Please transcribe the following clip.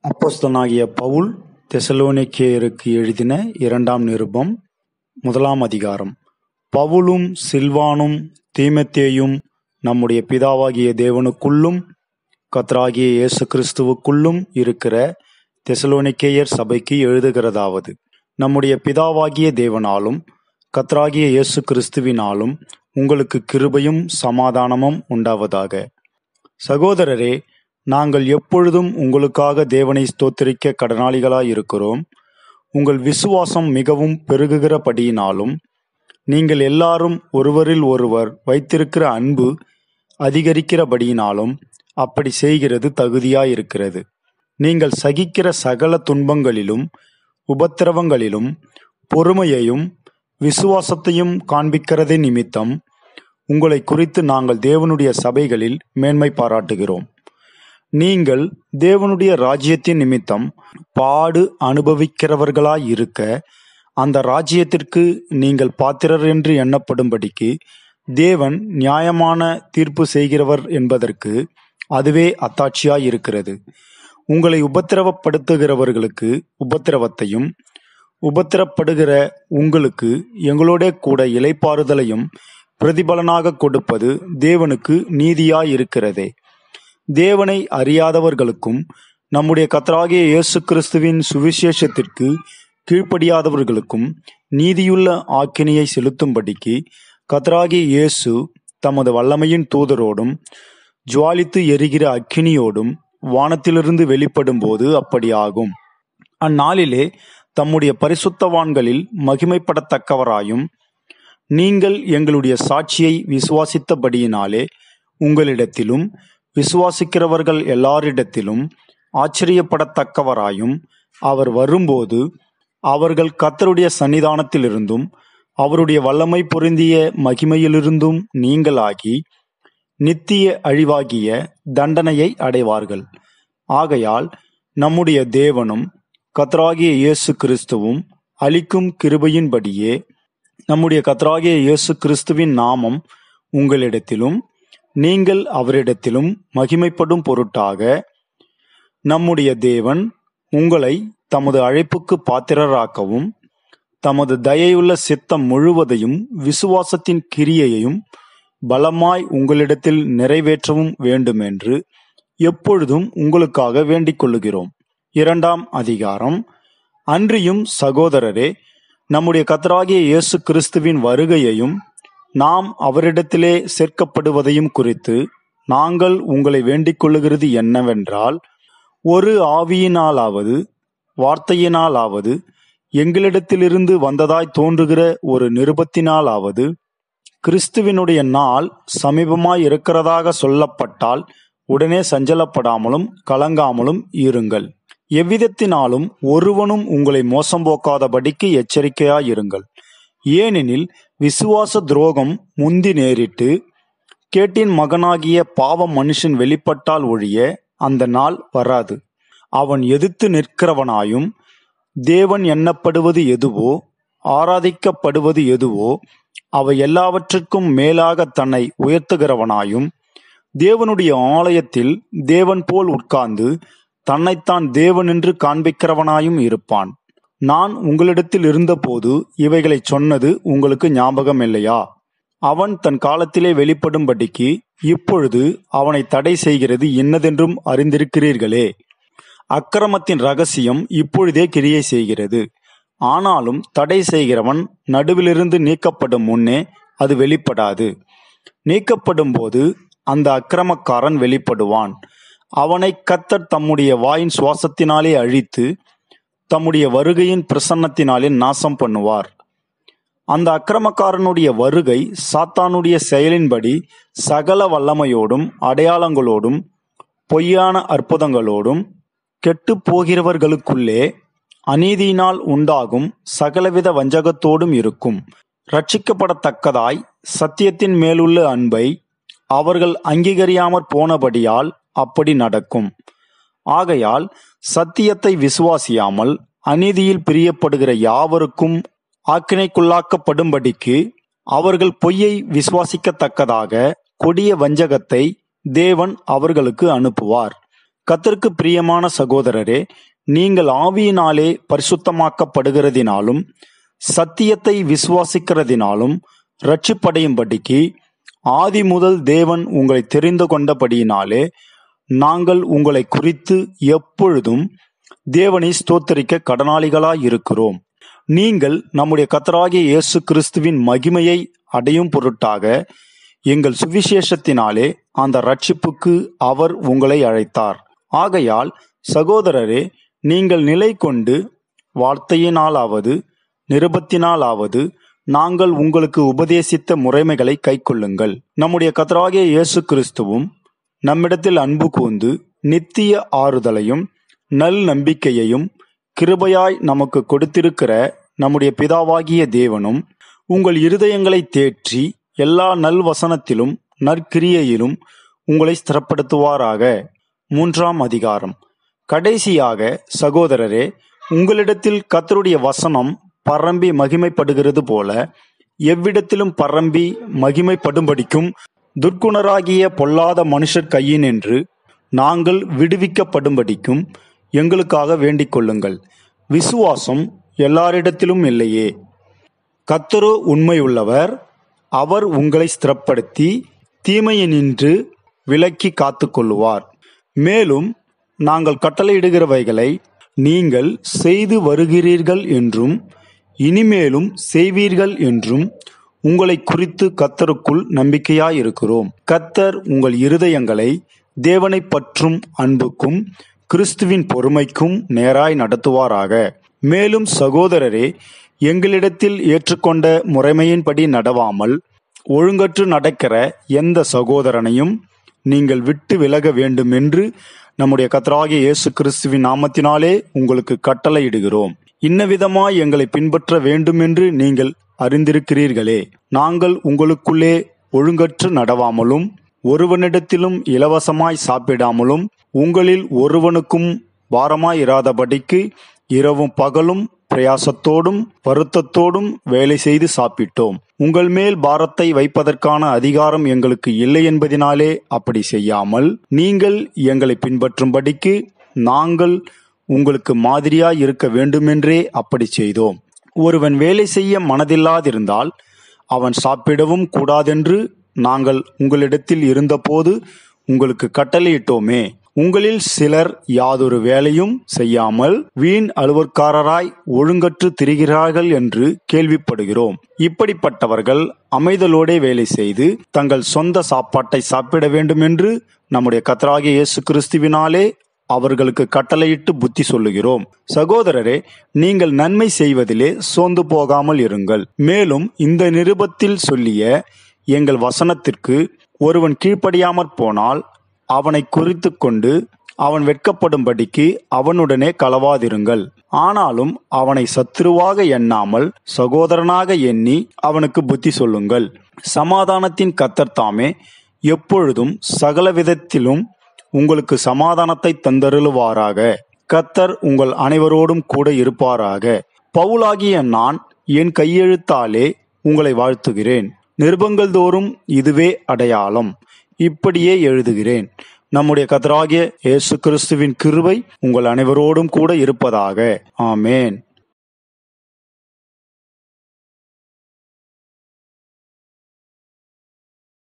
அப்போஸ்தலனாகிய பவுல் தெசலோனிக்கேயருக்கு எழுதின 2 நிருபம் 1 அதிகாரம். பவுலும் சில்வானும் தீமோத்தேயும் நம்முடைய பிதாவாகிய தேவனுக்குள்ளும் கர்த்தராகிய இயேசு கிறிஸ்துவுக்குள்ளும் இருக்கிற தெசலோனிக்கேயர் சபைக்கு எழுதுகிறதாவது: நம்முடைய பிதாவாகிய தேவனாலும் கர்த்தராகிய இயேசு கிறிஸ்துவினாலும் உங்களுக்கு கிருபையும் சமாதானமும் உண்டாவதாக. சகோதரரே, நாங்கள் எப்பொழுதும் உங்களுக்காக தேவனை ஸ்தோத்திரிக்க கடனாளிகளாயிருக்கிறோம். உங்கள் விசுவாசம் மிகவும் பெருகுகிறபடியினாலும் நீங்கள் எல்லாரும் ஒருவரில் ஒருவர் வைத்திருக்கிற அன்பு அதிகரிக்கிறபடியினாலும் அப்படி செய்கிறது தகுதியாயிருக்கிறது. நீங்கள் சகிக்கிற சகல துன்பங்களிலும் உபத்திரவங்களிலும் பொறுமையையும் விசுவாசத்தையும் காண்பிக்கிறதே நிமித்தம் உங்களை குறித்து நாங்கள் தேவனுடைய சபைகளில் மேன்மை பாராட்டுகிறோம். நீங்கள் தேவனுடைய ராஜ்யத்தின் நிமித்தம் பாடு அனுபவிக்கிறவர்களாயிருக்க அந்த ராஜ்யத்திற்கு நீங்கள் பாத்திரர் என்று எண்ணப்படும்படிக்கு தேவன் நியாயமான தீர்ப்பு செய்கிறவர் என்பதற்கு அதுவே அத்தாட்சியாயிருக்கிறது. உங்களை உபத்திரவப்படுத்துகிறவர்களுக்கு உபத்திரவத்தையும் உபத்திரப்படுகிற உங்களுக்கு எங்களோட கூட இளைப்பாறுதலையும் பிரதிபலனாக கொடுப்பது தேவனுக்கு நீதியாயிருக்கிறதே. தேவனை அறியாதவர்களுக்கும் நம்முடைய கர்த்தராகிய இயேசு கிறிஸ்துவின் சுவிசேஷத்திற்கு கீழ்ப்படியாதவர்களுக்கும் நீதியுள்ள ஆக்கினையை செலுத்தும்படிக்கு கர்த்தராகிய இயேசு தமது வல்லமையின் தூதரோடும் ஜுவாலித்து எரிகிற அக்கினியோடும் வானத்திலிருந்து வெளிப்படும் போது அப்படியாகும். அந்நாளிலே தம்முடைய பரிசுத்தவான்களில் மகிமைப்படத்தக்கவராயும் நீங்கள் எங்களுடைய சாட்சியை விசுவாசித்தபடியினாலே உங்களிடத்திலும் விசுவாசிக்கிறவர்கள் எல்லாரிடத்திலும் ஆச்சரியப்படத்தக்கவராயும் அவர் வரும்போது அவர்கள் கர்த்தருடைய சன்னிதானத்திலிருந்தும் அவருடைய வல்லமை பொருந்திய மகிமையிலிருந்தும் நீங்களாகி நித்திய அழிவாகிய தண்டனையை அடைவார்கள். ஆகையால் நம்முடைய தேவனும் கர்த்தராகிய இயேசு கிறிஸ்துவும் அளிக்கும் கிருபையின்படியே நம்முடைய கர்த்தராகிய இயேசு கிறிஸ்துவின் நாமம் உங்களிடத்திலும் நீங்கள் அவரிடத்திலும் மகிமைப்படும் பொருட்டாக நம்முடைய தேவன் உங்களை தமது அழைப்புக்கு பாத்திரராக்கவும் தமது தயையுள்ள சித்தம் முழுவதையும் விசுவாசத்தின் கிரியையையும் பலமாய் உங்களிடத்தில் நிறைவேற்றவும் வேண்டுமென்று எப்பொழுதும் உங்களுக்காக வேண்டிக் கொள்ளுகிறோம். 2 அதிகாரம். அன்றியும் சகோதரரே, நம்முடைய கர்த்தராகிய இயேசு கிறிஸ்துவின் வருகையையும் நாம் அவரிடத்திலே சேர்க்கப்படுவதையும் குறித்து நாங்கள் உங்களை வேண்டிக் கொள்ளுகிறது என்னவென்றால், ஒரு ஆவியினாலாவது வார்த்தையினாலாவது எங்களிடத்திலிருந்து வந்ததாய் தோன்றுகிற ஒரு நிருபத்தினாலாவது கிறிஸ்துவினுடைய நாள் சமீபமாய் இருக்கிறதாக சொல்லப்பட்டால் உடனே சஞ்சலப்படாமலும் கலங்காமலும் இருங்கள். எவ்விதத்தினாலும் ஒருவனும் உங்களை மோசம் போக்காதபடிக்கு எச்சரிக்கையாயிருங்கள். ஏனெனில் விசுவாச துரோகம் முந்தி நேரிட்டு கேட்டின் மகனாகிய பாவ மனுஷன் வெளிப்பட்டால் ஒழிய அந்த நாள் வராது. அவன் எதிர்த்து நிற்கிறவனாயும் தேவன் எண்ணப்படுவது எதுவோ ஆராதிக்கப்படுவது எதுவோ அவை எல்லாவற்றிற்கும் மேலாக தன்னை உயர்த்துகிறவனாயும் தேவனுடைய ஆலயத்தில் தேவன் போல் உட்கார்ந்து தன்னைத்தான் தேவன் என்று காண்பிக்கிறவனாயும் இருப்பான். நான் உங்களிடத்தில் இருந்தபோது இவைகளை சொன்னது உங்களுக்கு ஞாபகம் இல்லையா? அவன் தன் காலத்திலே வெளிப்படும்படிக்கு இப்பொழுது அவனை தடை செய்கிறது இன்னதென்றும் அறிந்திருக்கிறீர்களே. அக்கிரமத்தின் ரகசியம் இப்பொழுதே கிரியை செய்கிறது. ஆனாலும் தடை செய்கிறவன் நடுவிலிருந்து நீக்கப்படும் முன்னே அது வெளிப்படாது. நீக்கப்படும் போது அந்த அக்கிரமக்காரன் வெளிப்படுவான். அவனை கர்த்தர் தம்முடைய வாயின் சுவாசத்தினாலே அழித்து தம்முடைய வருகையின் பிரசன்னத்தினாலே நாசம் பண்ணுவார். அந்த அக்கிரமக்காரனுடைய வருகை சாத்தானுடைய செயலின்படி சகல வல்லமையோடும் அடையாளங்களோடும் பொய்யான அற்புதங்களோடும் கெட்டு போகிறவர்களுக்குள்ளே அநீதியினால் உண்டாகும் சகலவித வஞ்சகத்தோடும் இருக்கும். ரட்சிக்கப்படத்தக்கதாய் சத்தியத்தின் மேலுள்ள அன்பை அவர்கள் அங்கீகரியாமற் போனபடியால் அப்படி நடக்கும். ஆகையால் சத்தியத்தை விசுவாசியாமல் அநீதியில் பிரியப்படுகிற யாவருக்கும் ஆக்கினைக்குள்ளாக்கப்படும்படிக்கு அவர்கள் பொய்யை விசுவாசிக்கத்தக்கதாக கொடிய வஞ்சகத்தை தேவன் அவர்களுக்கு அனுப்புவார். கர்த்தருக்கு பிரியமான சகோதரரே, நீங்கள் ஆவியினாலே பரிசுத்தமாக்கப்படுகிறதினாலும் சத்தியத்தை விசுவாசிக்கிறதினாலும் இரட்சிப்படையும்படிக்கு ஆதி முதல் தேவன் உங்களை தெரிந்து கொண்டபடியினாலே நாங்கள் உங்களை குறித்து எப்பொழுதும் தேவனை ஸ்தோத்தரிக்க கடனாளிகளாயிருக்கிறோம். நீங்கள் நம்முடைய கர்த்தராகிய இயேசு கிறிஸ்துவின் மகிமையை அடையும் பொருட்டாக எங்கள் சுவிசேஷத்தினாலே அந்த இரட்சிப்புக்கு அவர் உங்களை அழைத்தார். ஆகையால் சகோதரரே, நீங்கள் நிலை கொண்டு வார்த்தையினாலாவது நிருபத்தினாலாவது நாங்கள் உங்களுக்கு உபதேசித்த முறைமைகளை கைக்கொள்ளுங்கள். நம்முடைய கர்த்தராகிய இயேசு கிறிஸ்துவும் நம்மிடத்தில் அன்பு கூர்ந்து நித்திய ஆறுதலையும் நல் நம்பிக்கையையும் கிருபையாய் நமக்கு கொடுத்திருக்கிற நம்முடைய பிதாவாகிய தேவனும் உங்கள் இருதயங்களை தேற்றி எல்லா நல் வசனத்திலும் நற்கிரியையிலும் உங்களை ஸ்திரப்படுத்துவாராக. 3ஆம் அதிகாரம். கடைசியாக சகோதரரே, உங்களிடத்தில் கர்த்தருடைய வசனம் பரம்பி மகிமைப்படுகிறது போல எவ்விடத்திலும் பரம்பி மகிமைப்படும்படிக்கும் துர்க்குணராகிய பொல்லாத மனுஷர் கையினின்று நாங்கள் விடுவிக்கப்படும்படிக்கும் எங்களுக்காக வேண்டிக் கொள்ளுங்கள். விசுவாசம் எல்லாரிடத்திலும் இல்லையே. கர்த்தரோ உண்மையுள்ளவர், அவர் உங்களை ஸ்திரப்படுத்தி தீமையினின்று விலக்கி காத்து கொள்ளுவார். மேலும் நாங்கள் கட்டளையிடுகிறவைகளை நீங்கள் செய்து வருகிறீர்கள் என்றும் இனிமேலும் செய்வீர்கள் என்றும் உங்களை குறித்து கர்த்தருக்குள் நம்பிக்கையாயிருக்கிறோம். கர்த்தர் உங்கள் இருதயங்களை தேவனை பற்றும் அன்புக்கும் கிறிஸ்துவின் பொறுமைக்கும் நேராய் நடத்துவாராக. மேலும் சகோதரரே, எங்களிடத்தில் ஏற்றுக்கொண்ட முறைமையின்படி நடவாமல் ஒழுங்கற்று நடக்கிற எந்த சகோதரனையும் நீங்கள் விட்டு விலக வேண்டுமென்று நம்முடைய கர்த்தராகிய இயேசு கிறிஸ்துவின் நாமத்தினாலே உங்களுக்கு கட்டளையிடுகிறோம். இன்னவிதமாய் எங்களை பின்பற்ற வேண்டுமென்று நீங்கள் அறிந்திருக்கிறீர்களே. நாங்கள் உங்களுக்குள்ளே ஒழுங்கற்று நடவாமலும் ஒருவனிடத்திலும் இலவசமாய் சாப்பிடாமலும் உங்களில் ஒருவனுக்கும் பாரமாயிராதபடிக்கு இரவும் பகலும் பிரயாசத்தோடும் வருத்தத்தோடும் வேலை செய்து சாப்பிட்டோம். உங்கள் மேல் பாரத்தை வைப்பதற்கான அதிகாரம் எங்களுக்கு இல்லை என்பதினாலே அப்படி செய்யாமல் நீங்கள் எங்களை பின்பற்றும்படிக்கு நாங்கள் உங்களுக்கு மாதிரியாய் இருக்க வேண்டுமென்றே அப்படி செய்தோம். ஒருவன் வேலை செய்ய மனதில்லாதிருந்தால் அவன் சாப்பிடவும் கூடாதென்று நாங்கள் உங்களிடத்தில் இருந்தபோது உங்களுக்கு கட்டளையிட்டோமே. உங்களில் சிலர் யாதொரு வேலையும் செய்யாமல் வீண் அலுவற்காரராய் ஒழுங்கற்று திரிகிறார்கள் என்று கேள்விப்படுகிறோம். இப்படிப்பட்டவர்கள் அமைதலோடே வேலை செய்து தங்கள் சொந்த சாப்பாட்டை சாப்பிட வேண்டும் என்று நம்முடைய கர்த்தராகிய இயேசு கிறிஸ்துவினாலே அவர்களுக்கு கட்டளையிட்டு புத்தி சொல்லுகிறோம். சகோதரரே, நீங்கள் நன்மை செய்வதிலே சோர்ந்து போகாமல் இருங்கள். மேலும் இந்த நிருபத்தில் சொல்லிய எங்கள் வசனத்திற்கு ஒருவன் கீழ்ப்படியாமற் போனால் அவனை குறித்து கொண்டு அவன் வெட்கப்படும்படிக்கு அவனுடனே களவாதிருங்கள். ஆனாலும் அவனை சத்துருவாக எண்ணாமல் சகோதரனாக எண்ணி அவனுக்கு புத்தி சொல்லுங்கள். சமாதானத்தின் கர்த்தர் தாமே எப்பொழுதும் சகல விதத்திலும் உங்களுக்கு சமாதானத்தை தந்தருளுவாராக. கர்த்தர் உங்கள் அனைவரோடும் கூட இருப்பாராக. பவுலாகிய நான் என் கையெழுத்தாலே உங்களை வாழ்த்துகிறேன். நிருபங்கள் தோறும் இதுவே அடையாளம். இப்படியே எழுதுகிறேன். நம்முடைய கர்த்தராகிய இயேசு கிறிஸ்துவின் கிருபை உங்கள் அனைவரோடும் கூட இருப்பதாக. ஆமேன்.